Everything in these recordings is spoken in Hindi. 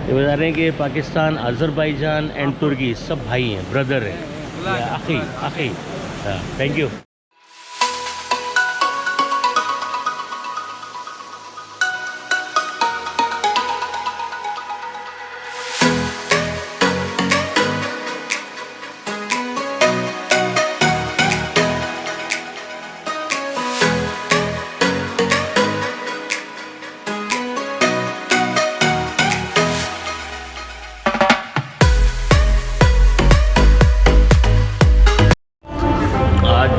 ये बता रहे हैं कि पाकिस्तान, अज़रबैजान एंड तुर्की सब भाई हैं, ब्रदर हैं, अखी अखी। Thank you.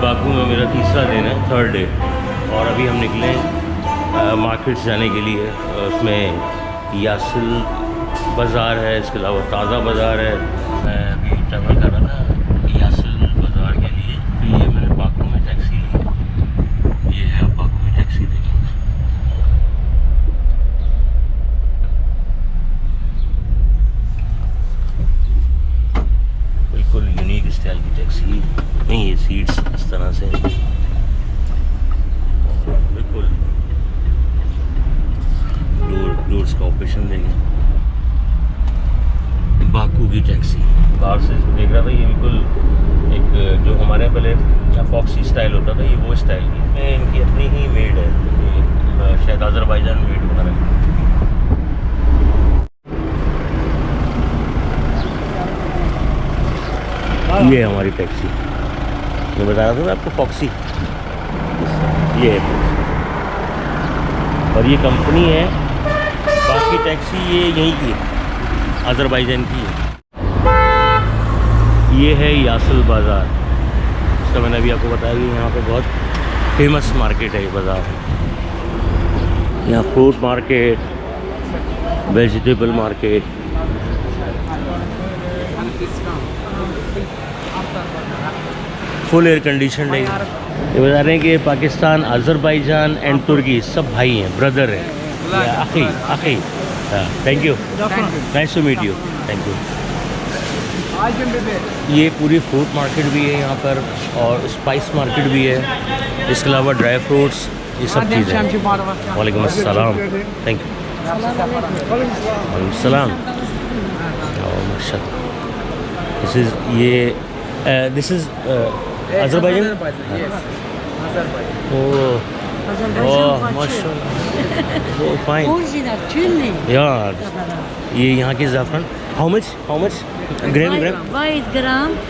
बाकू में मेरा तीसरा दिन है, थर्ड डे, और अभी हम निकले मार्केट जाने के लिए। उसमें यासिल बाज़ार है, इसके अलावा ताज़ा बाज़ार है। मैं अभी ट्रैवल कर रहा था यासिल बाज़ार के लिए, तो ये मैंने बाकू में टैक्सी ली। ये है बाकू में टैक्सी, देखिए बिल्कुल यूनिक स्टाइल की टैक्सी। नहीं, ये सीट्स इस तरह से बिल्कुल डोर्स का ऑपरेशन देंगे। बाकू की टैक्सी बाहर से देख रहा था, ये बिल्कुल एक जो हमारे यहाँ पहले फॉक्सी स्टाइल होता था, ये वो स्टाइल की है। इनकी अपनी ही मेड है, ये शायद अज़रबैजान मेड बना है। ये है हमारी टैक्सी, मैं बता रहा था ना आपको, फॉक्सी। ये है और ये कंपनी है, बाकी टैक्सी ये यहीं की है, अज़रबैजान की है। ये है यासिल बाज़ार, इसका मैंने अभी आपको बताया कि यहाँ पे बहुत फेमस मार्केट है ये बाज़ार। यहाँ fruit market, vegetable market, full air condition है। ये बता रहे हैं कि पाकिस्तान, अज़रबैजान एंड तुर्की सब भाई हैं, ब्रदर हैं, अखी अखी। Thank you, nice to meet you, thank you. ये पूरी फ्रूट मार्केट भी है यहाँ पर, और स्पाइस मार्केट भी है, इसके अलावा ड्राई फ्रूट्स, ये सब चीज़ें हैं। वालेकुम अस्सलाम, थैंक यू। वालेकुम अस्सलाम। This is this is Azerbaijan? Yes. Azerbaijan. Oh, माशाल्लाह, oh fine. Original, chilli. यार ये यहाँ की ज़ाफ़रान, how much ग्राम? 1 ग्राम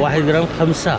1 ग्राम 5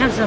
5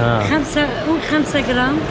हाँ. 5 ग्राम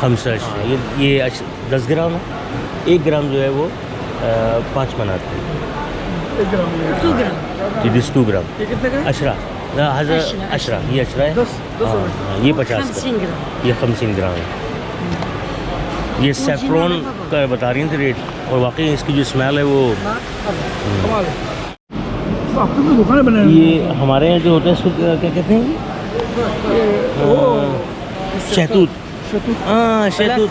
5 ये 10 ग्राम है। 1 ग्राम जो है वो 5 बनात है। 2 ग्राम। It is 2 ग्राम। ये कितने का? अशरा, अशरा, ये अशरा है। 10 ये 50 का, 50 ग्राम। ये 50 ग्राम है। ये सेफ्रॉन का बता रही थी रेट, और वाकई इसकी जो स्मेल है वो कमाल है। आपकी भी दुकानें बनाई हुई हैं। ये हमारे यहाँ जो होता है इसको क्या कहते हैं? शहतूत। हाँ, शहतूत।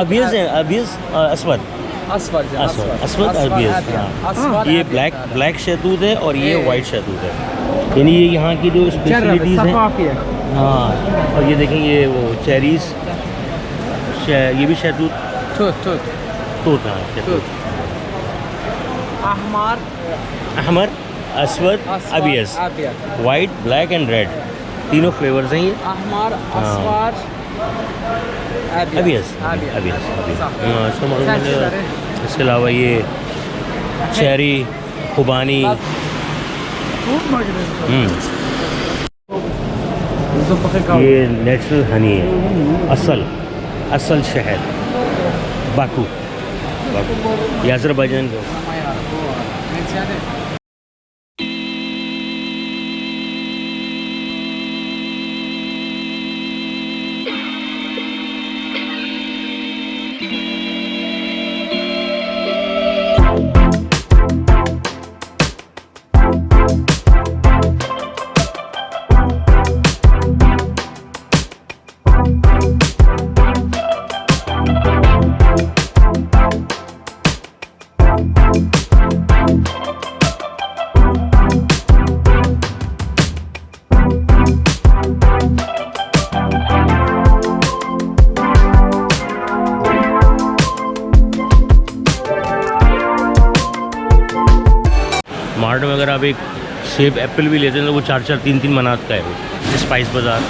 अबीज़ है, अबीज़ अस्वद। अस्वद अबीज़। ये ब्लैक शहतूत है और ये वाइट शहतूत है। यानी ये यहाँ की जो स्पेशलिटीज़ हैं। हाँ, और ये देखें, ये वो चेरीज़, ये भी शहतूत। तूत, हाँ शहतूत। अहमर, अस्वद, अबीज़, वाइट, ब्लैक एंड रेड, तीनों फ्लेवर्स हैं ये। अहमर, अस्वर, अबीज़। इसको मालूम है। इसके अलावा ये चेरी, खुबानी। ये नेचुरल हनी है, असल शहद, बाकू। ये अज़रबैजान का। मार्ट में अगर आप एक सेब एप्पल भी लेते हैं तो वो 4-4 3-3 मनात का है वो। स्पाइस बाज़ार,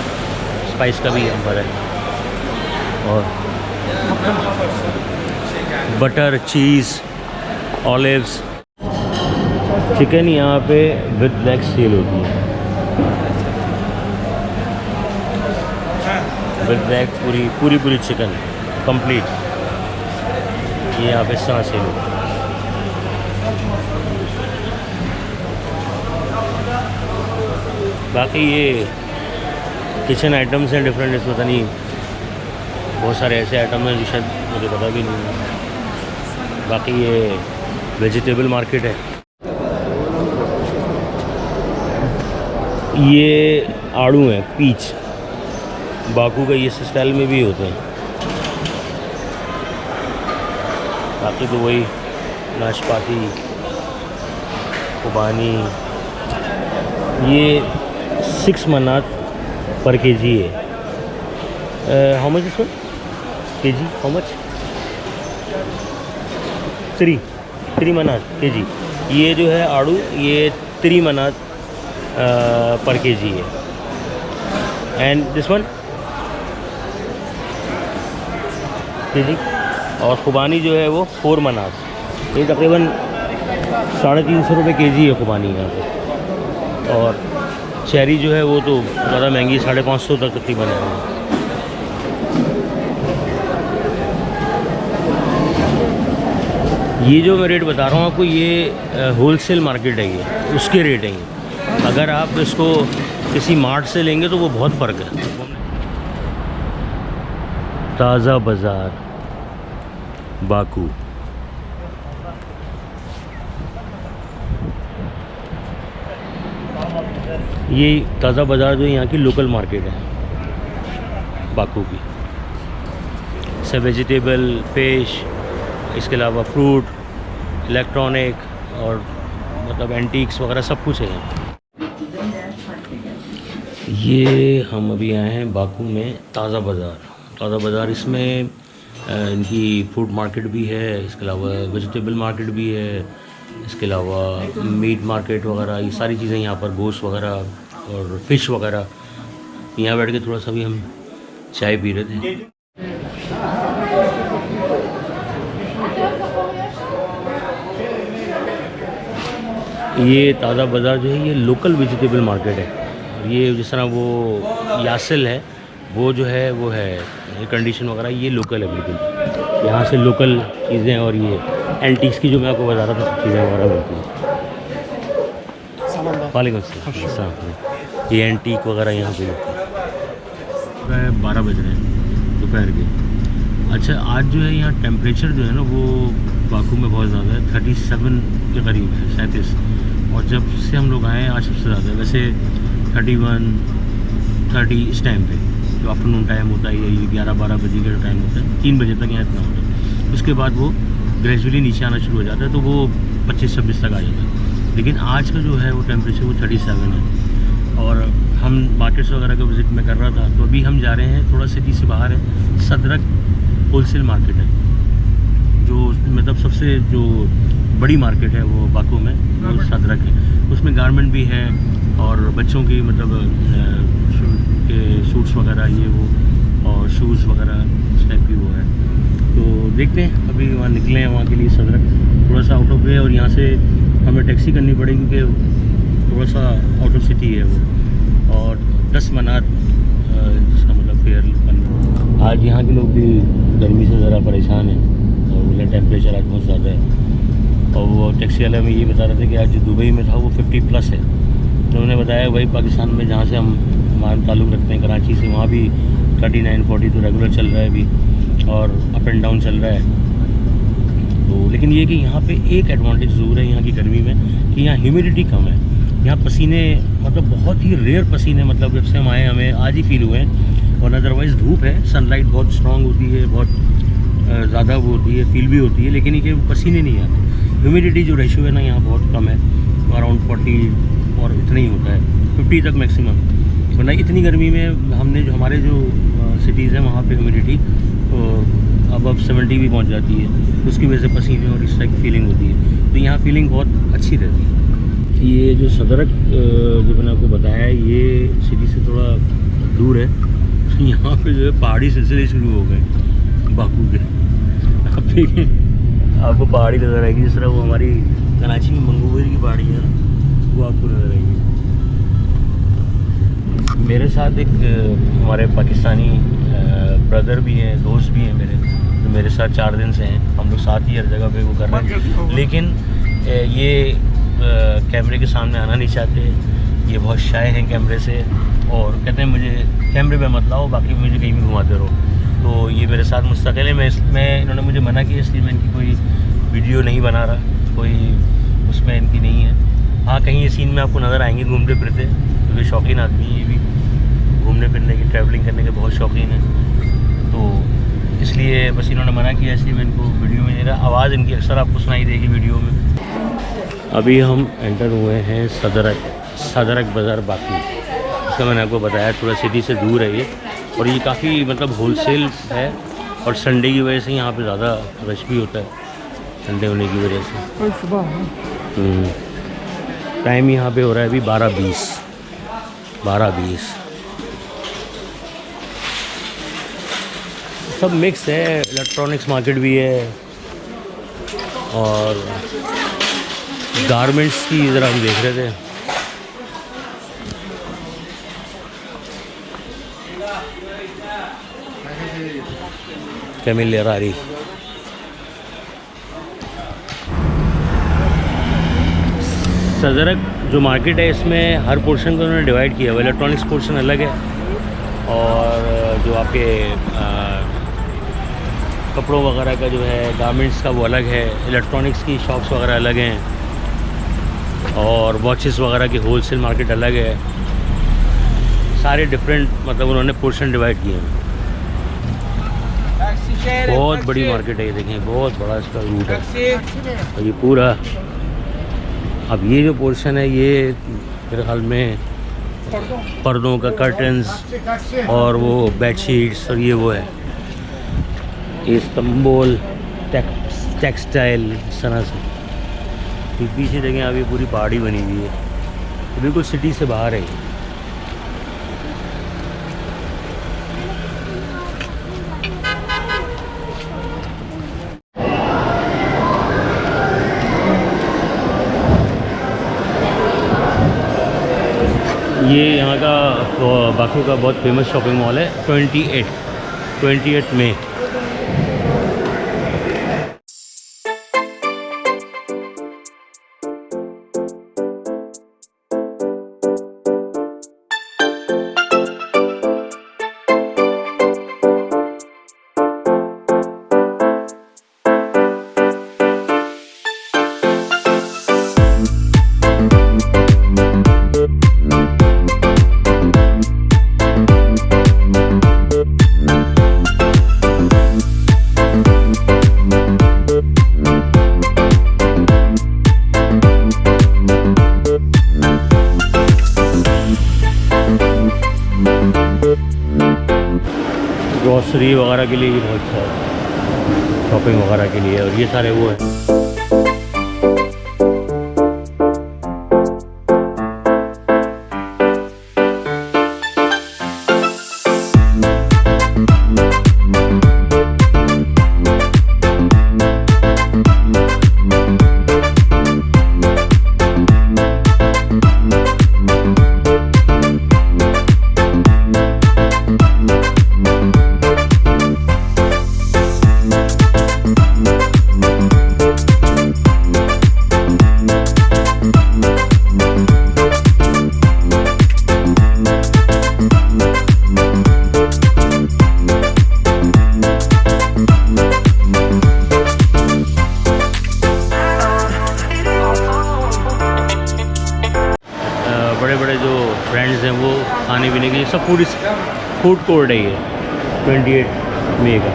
स्पाइस का भी यहाँ पर है। और बटर, चीज़, ऑलिव्स, चिकन यहाँ पे विद लेग सेल होती है, विद लेग पूरी चिकन कंप्लीट, ये यहाँ पे सांस सेल होती है। बाकी ये किचन आइटम्स हैं डिफरेंट, इसमें पता नहीं बहुत सारे ऐसे आइटम हैं जो शायद मुझे पता भी नहीं है। बाकी ये वेजिटेबल मार्केट है। ये आड़ू हैं, पीच, बाकू का ये स्टाइल में भी होते हैं। बाकी तो वही नाशपाती, खुबानी, ये 6 मनात पर केजी है। हाउ मच इस वन केजी, हाउ मच? 3 मनात केजी। ये जो है आड़ू, ये 3 मनात पर केजी है। And this one KG. और खुबानी जो है वो 4 मनात, ये तकरीबन 350 रुपये केजी है खुबानी यहाँ पे। और चेरी जो है वो तो ज़्यादा महंगी, 550 तक तकरीबन है। ये जो मैं रेट बता रहा हूँ आपको, ये होलसेल मार्केट है, ये उसके रेट हैं ये। अगर आप इसको किसी मार्ट से लेंगे तो वो बहुत फ़र्क है। ताज़ा बाज़ार बाकू। ये ताज़ा बाज़ार जो है यहाँ की लोकल मार्केट है बाकू की। सब वेजिटेबल, फिश, इसके अलावा फ्रूट, इलेक्ट्रॉनिक और मतलब एंटीक्स वगैरह सब कुछ है यहाँ। ये हम अभी आए हैं बाकू में ताज़ा बाज़ार। इसमें इनकी फ्रूट मार्केट भी है, इसके अलावा वेजिटेबल मार्केट भी है, इसके अलावा मीट मार्केट वगैरह, ये सारी चीज़ें यहाँ पर, गोश्त वगैरह और फिश वगैरह। यहाँ बैठ के थोड़ा सा भी हम चाय पी रहे थे। ये ताज़ा बाज़ार जो है ये लोकल वेजिटेबल मार्केट है। ये जिस तरह वो यासिल है, वो जो है वो है कंडीशन वगैरह, ये लोकल है बिल्कुल। यहाँ से लोकल चीज़ें और ये एंटीक्स की जो मैं आपको बता रहा था सब चीज़ें वगैरह मिलती हैं। वालेकुम अस्सलाम। ये एंटीक वगैरह यहाँ पे मिलती है। 12 बज रहे हैं दोपहर के। अच्छा, आज जो है यहाँ टेम्परेचर जो है ना वो बाकू में बहुत ज़्यादा है, 37 के करीब है, 37। और जब से हम लोग आए हैं आज सबसे ज़्यादा है। वैसे 31, 30 इस टाइम पे जो आफ्टरनून टाइम होता है, ये 11-12 बजे का टाइम होता है, 3 बजे तक यहाँ इतना होता है। उसके बाद वो ग्रेजुअली नीचे आना शुरू हो जाता है, तो वो 25-26 तक आ जाता है। लेकिन आज का जो है वो टेम्परेचर वो 37 है। और हम मार्केट्स वगैरह का विज़िट में कर रहा था, तो अभी हम जा रहे हैं थोड़ा सिटी से बाहर है, सदरक होलसेल मार्केट है, जो मतलब सबसे जो बड़ी मार्केट है वो बाकू में, वो सदरक है। उसमें गारमेंट भी है और बच्चों की मतलब के सूट्स वगैरह ये वो, और शूज़ वगैरह इस टाइप की वो है। तो देखते हैं, अभी वहाँ निकले हैं वहाँ के लिए। सदरक थोड़ा सा आउट ऑफ वे, और यहाँ से हमें टैक्सी करनी पड़ेगी क्योंकि थोड़ा सा आउट ऑफ सिटी है वो, और 10 मनात जिसका मतलब फेयर बन। आज यहाँ के लोग भी गर्मी से ज़रा परेशान हैं, और बोले टेम्परेचर आज बहुत ज़्यादा है। और वो टैक्सी वाला में ये बता रहे थे कि आज जो दुबई में था वो 50+ है। तो उन्होंने बताया भाई पाकिस्तान में जहाँ से हम हमारा ताल्लुक़ रखते हैं कराची से, वहाँ भी 39-40 तो रेगुलर चल रहा है अभी, और अप एंड डाउन चल रहा है। तो लेकिन ये कि यहाँ पे एक एडवांटेज ज़रूर है यहाँ की गर्मी में कि यहाँ ह्यूमिडिटी कम है। यहाँ पसीने मतलब बहुत ही रेयर पसीने, मतलब जब से हम आए हमें आज ही फील हुए हैं। और अदरवाइज़ धूप है, सनलाइट बहुत स्ट्रॉन्ग होती है, बहुत ज़्यादा वो होती है, फील भी होती है, लेकिन ये पसीने नहीं आते। ह्यूमिडिटी जो रेशो है ना यहाँ बहुत कम है, अराउंड 40 और इतना ही होता है, 50 तक मैक्सिमम। वरना इतनी गर्मी में हमने जो हमारे जो सिटीज़ हैं वहाँ पे ह्यूमिडिटी अब 70 भी पहुँच जाती है, उसकी वजह से पसीने और इस टाइप की फीलिंग होती है। तो यहाँ फीलिंग बहुत अच्छी रहती है। ये जो सदरक जो मैंने आपको बताया है, ये सिटी से थोड़ा दूर है। यहाँ पे जो है पहाड़ी सिलसिले शुरू हो गए बाकू के। आप देखिए, आपको पहाड़ी नज़र आएगी जिस तरह वो हमारी कराची में मंगूबेरी की पहाड़ी है, वो आपको नज़र आएगी। मेरे साथ एक हमारे पाकिस्तानी ब्रदर भी हैं, दोस्त भी हैं मेरे, जो मेरे साथ 4 दिन से हैं। हम लोग साथ ही हर जगह पे वो कर रहे हैं, लेकिन ये कैमरे के सामने आना नहीं चाहते। ये बहुत शाय हैं कैमरे से, और कहते हैं मुझे कैमरे पे मत लाओ, बाकी मुझे कहीं भी घुमाते रहो। तो ये मेरे साथ मुस्तकिल है। मैं इन्होंने मुझे मना किया, इसलिए मैं इनकी कोई वीडियो नहीं बना रहा, कोई उसमें इनकी नहीं है। हाँ, कहीं ये सीन में आपको नज़र आएंगे घूमते फिरते, क्योंकि शौकीन आदमी है ये भी, घूमने फिरने की, ट्रैवलिंग करने के बहुत शौकीन है। तो इसलिए बस इन्होंने मना किया, इसलिए मैं इनको वीडियो में नहीं रहा। आवाज़ इनकी अक्सर आपको सुनाई देगी वीडियो में। अभी हम एंटर हुए हैं सदरक बाज़ार बाकी, इसका मैंने आपको बताया थोड़ा सिटी से दूर है ये, और ये काफ़ी मतलब होलसेल है, और संडे की वजह से यहाँ पे ज़्यादा रश भी होता है, संडे होने की वजह से। टाइम यहाँ पे हो रहा है अभी 12:20। सब मिक्स है, इलेक्ट्रॉनिक्स मार्केट भी है, और गारमेंट्स की ज़रा हम देख रहे थे। कैमिल लेरारी, सदरक जो मार्केट है, इसमें हर पोर्शन को उन्होंने डिवाइड किया हुआ। इलेक्ट्रॉनिक्स पोर्शन अलग है, और जो आपके कपड़ों वगैरह का जो है, गारमेंट्स का वो अलग है। इलेक्ट्रॉनिक्स की शॉप्स वगैरह अलग हैं, और वॉचेस वगैरह की होलसेल मार्केट अलग है। सारे डिफरेंट मतलब उन्होंने पोर्शन डिवाइड किए हैं। बहुत बड़ी मार्केट है ये, देखें बहुत बड़ा इसका रूट है, और ये पूरा। अब ये जो पोर्शन है, ये मेरे ख्याल में पर्दों का, कर्टन्स और वो बेडशीट्स, और ये वो है इस्तांबुल टेक्सटाइल, इस तरह से। पीछे देखें, अभी पूरी पहाड़ी बनी हुई है, तो बिल्कुल सिटी से बाहर है। ये यहाँ का बाकू का बहुत फेमस शॉपिंग मॉल है, 28 में। ग्रॉसरी वगैरह के लिए भी बहुत अच्छा है, शॉपिंग वगैरह के लिए, और ये सारे वो है। बड़े बड़े जो ब्रांड्स हैं वो खाने पीने के लिए सब फूड कोर्ट है ये 28 मई का।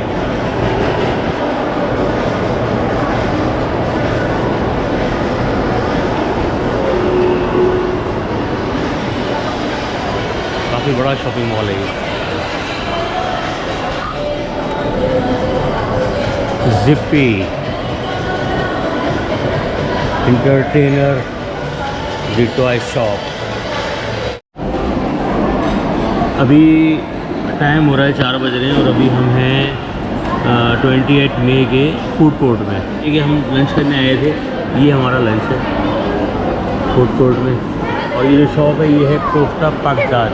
काफ़ी बड़ा शॉपिंग मॉल है ये। जिप्पी, इंटरटेनर, द टॉय शॉप। अभी टाइम हो रहा है 4 बज रहे हैं और अभी हम हैं 28 मई के फूड कोर्ट में। ठीक है, हम लंच करने आए थे, ये हमारा लंच है फूड कोर्ट में। और ये जो शॉप है ये है कोफ्ता पाकदार।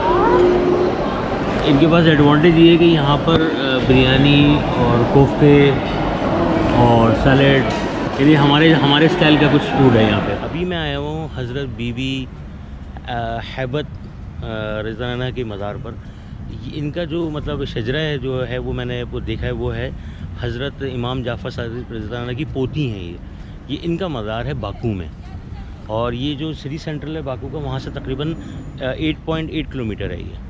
इनके पास एडवांटेज ये है कि यहाँ पर बिरयानी और कोफ्ते और सैलेड, यानी हमारे स्टाइल का कुछ फूड है यहाँ पे। अभी मैं आया हूँ हज़रत बीबी हैबत रज़ा नाना के मज़ार पर। इनका जो मतलब शजरा है जो है वो मैंने वो देखा है, वो है हज़रत इमाम जाफ़र सादिक़ रज़ा नाना की पोती हैं ये इनका मज़ार है बाकू में। और ये जो सिटी सेंट्रल है बाकू का, वहाँ से तकरीबन 8.8 किलोमीटर है ये।